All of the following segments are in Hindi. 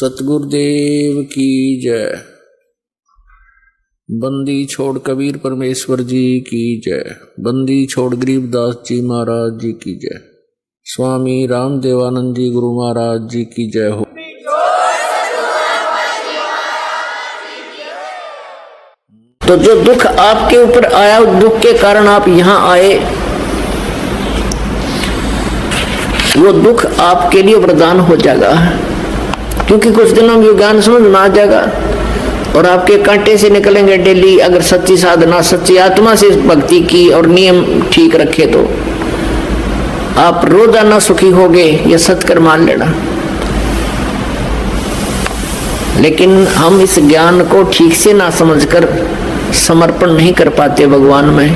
सतगुरुदेव की जय। बंदी छोड़ कबीर परमेश्वर जी की जय। बंदी छोड़ गरीबदास जी महाराज जी की जय। स्वामी रामदेवानंद जी गुरु महाराज जी की जय हो। तो जो दुख आपके ऊपर आया, उस दुख के कारण आप यहां आए, वो दुख आपके लिए वरदान हो जाएगा, क्योंकि कुछ दिनों में ज्ञान समझ में आ जाएगा और आपके कांटे से निकलेंगे डेली। अगर सच्ची साधना, सच्ची आत्मा से भक्ति की और नियम ठीक रखे तो आप रोजाना सुखी होगे, यह सत्कर मान लेना। लेकिन हम इस ज्ञान को ठीक से ना समझकर समर्पण नहीं कर पाते भगवान में।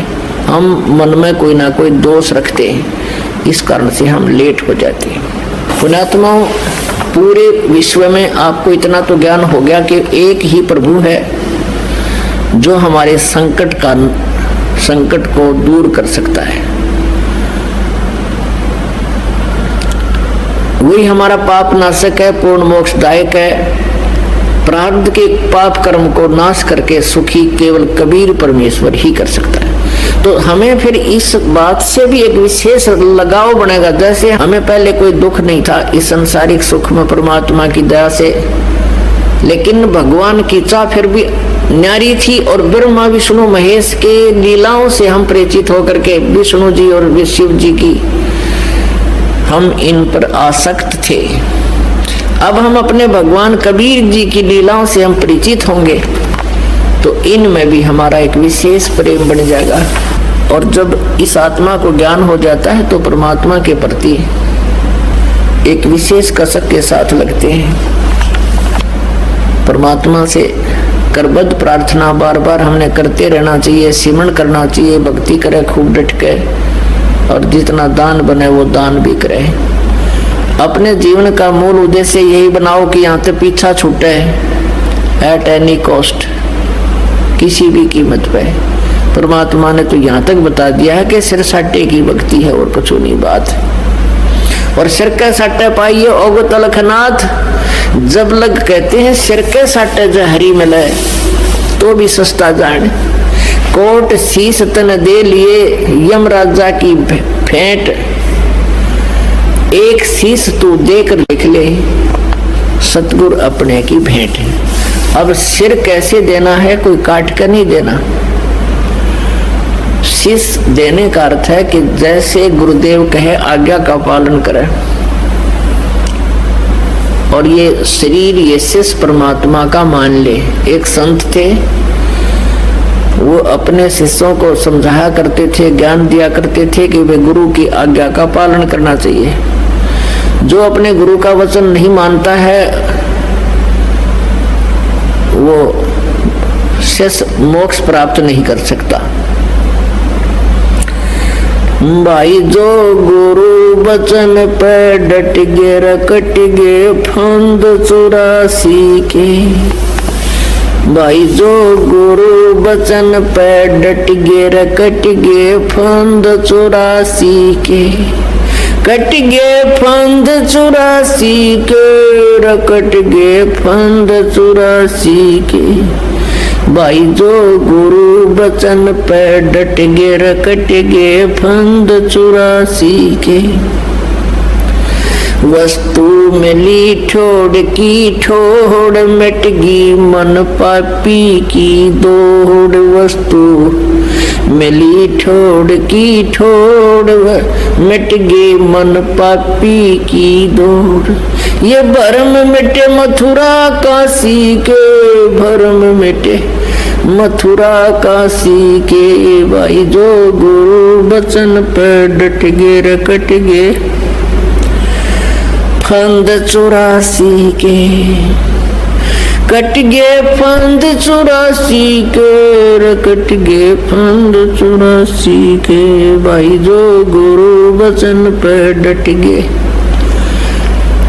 हम मन में कोई ना कोई दोष रखते हैं, इस कारण से हम लेट हो जाते हैं। पुण्यात्माओं, पूरे विश्व में आपको इतना तो ज्ञान हो गया कि एक ही प्रभु है जो हमारे संकट को दूर कर सकता है। वही हमारा पाप नाशक है, पूर्ण मोक्षदायक है। प्रारब्ध के पाप कर्म को नाश करके सुखी केवल कबीर परमेश्वर ही कर सकता है। तो हमें फिर इस बात से भी एक विशेष लगाव बनेगा। जैसे हमें पहले कोई दुख नहीं था इस संसारिक सुख में परमात्मा की दया से, लेकिन भगवान की चाह फिर भी न्यारी थी और ब्रह्मा विष्णु महेश के लीलाओं से हम परिचित होकर के विष्णु जी और शिव जी की हम इन पर आसक्त थे। अब हम अपने भगवान कबीर जी की लीलाओं से हम परिचित होंगे तो इनमें भी हमारा एक विशेष प्रेम बन जाएगा। और जब इस आत्मा को ज्ञान हो जाता है तो परमात्मा के प्रति एक विशेष कसक के साथ लगते हैं। परमात्मा से करबद्ध प्रार्थना बार बार हमने करते रहना चाहिए, सिमरण करना चाहिए, भक्ति करे खूब डट के, और जितना दान बने वो दान भी करे। अपने जीवन का मूल उद्देश्य यही बनाओ कि यहाँ से पीछा छूटे एट एनी कॉस्ट, किसी भी कीमत पे। परमात्मा ने तो यहाँ तक बता दिया है कि सिर साटे की भक्ति है और कुछ नहीं बात। और सिर के साटे पाइए ओगो तलखनाथ, जब लग कहते हैं सिर के साटे जो हरी मिले तो भी सस्ता जान। कोट शीस तन दे लिए यम राजा की भेंट, एक शीश तू देकर लिख ले सतगुरु अपने की भेंट। अब सिर कैसे देना है, कोई काट कर नहीं देना। शीश देने का अर्थ है कि जैसे गुरुदेव कहे आज्ञा का पालन करें। और ये शरीर, ये शीश परमात्मा का मान ले। एक संत थे, वो अपने शिष्यों को समझाया करते थे, ज्ञान दिया करते थे कि वे गुरु की आज्ञा का पालन करना चाहिए। जो अपने गुरु का वचन नहीं मानता है वो शेष मोक्ष प्राप्त नहीं कर सकता। भाई जो गुरु वचन पे डट गे, रकट गे फंद 84 के। भाई जो गुरु वचन पे डट गे, रकट गे फंद 84 के। कट गे फंद 84 के, रकट गे फंद 84 के। भाई जो गुरु वचन पे डट गे, रकट गे फंद 84 के। वस्तु मिली ठोड़ की ठोड़, मिटगी मन पापी की दौड़। वस्तु मिली ठोड़ की ठोड़, मिट गए मन पापी की दौड़। ये भरम मिटे मथुरा काशी के, भरम मिटे मथुरा काशी के। भाई जो गुरु वचन पे डट गे, रकट गे फंद 84 के। कट गे फंद 84 के, रकट गे फंद 84 के। भाई जो गुरु वचन पे डट गे।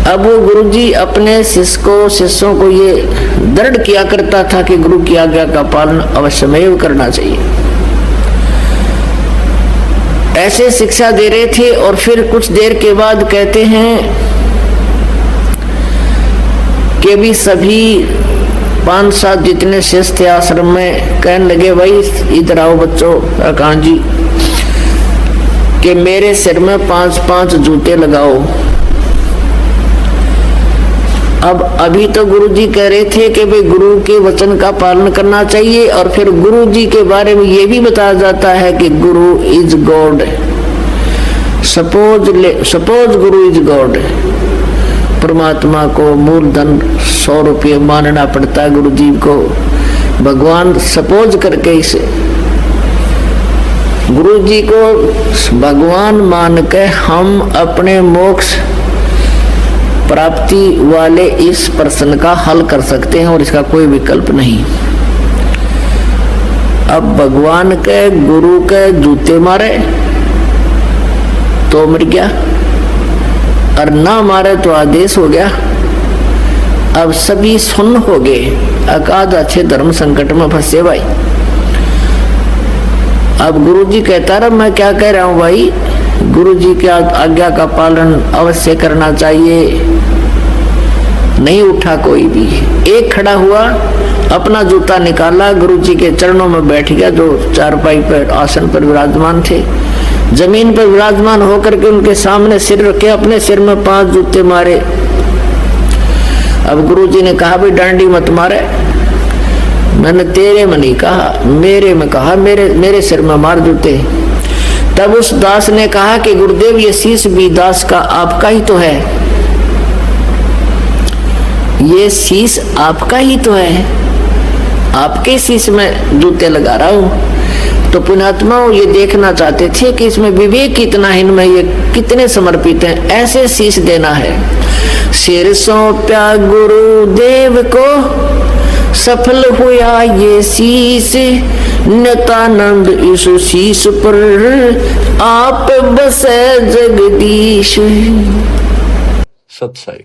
अब वो गुरुजी अपने शिष्यों को ये दृढ़ किया करता था कि गुरु की आज्ञा का पालन अवश्यमेव करना चाहिए। ऐसे शिक्षा दे रहे थे और फिर कुछ देर के बाद कहते हैं के भी सभी 5-7 जितने शिष्य थे आश्रम में कहने लगे, भाई इधर आओ बच्चों, कान जी कि मेरे सिर में 5-5 जूते लगाओ। अब अभी तो गुरुजी कह रहे थे कि भाई गुरु के वचन का पालन करना चाहिए, और फिर गुरुजी के बारे में ये भी बताया जाता है कि गुरु is God. Suppose Guru is God, परमात्मा को मूलधन 100 रुपये मानना पड़ता है गुरुजी को, भगवान सपोज करके इसे गुरुजी को भगवान मान के हम अपने मोक्ष प्राप्ति वाले इस प्रश्न का हल कर सकते हैं, और इसका कोई विकल्प नहीं। अब भगवान के गुरु के जूते मारे तो मर गया, और ना मारे तो आदेश हो गया। अब सभी सुन्न हो गए, अकाद अच्छे धर्म संकट में फंसे भाई। अब गुरुजी कहता रहा, मैं क्या कह रहा हूं भाई, गुरुजी की आज्ञा का पालन अवश्य करना चाहिए। नहीं उठा कोई भी, एक खड़ा हुआ, अपना जूता निकाला, गुरुजी के चरणों में बैठ गया, जो चारपाई पर आसन पर विराजमान थे। जमीन पर विराजमान होकर के उनके सामने सिर रखे, अपने सिर में 5 जूते मारे। अब गुरुजी ने कहा, भाई डांडी मत मारे, मैंने तेरे में नहीं कहा, मेरे में कहा, मेरे सिर में मार जूते। तब उस दास ने कहा कि गुरुदेव ये शीश भी दास का आपका ही तो है, ये शीश आपका ही तो है, आपके शीश में जूते लगा रहा हूं। तो पुण्यात्मा ये देखना चाहते थे कि इसमें विवेक कितना है, इनमें ये कितने समर्पित हैं, ऐसे शीश देना है। सिर सौंप्या गुरुदेव को, सफल हुआ ये शीश, नित्यानंद इस शीश पर आप बसे जगदीश। सत्साई।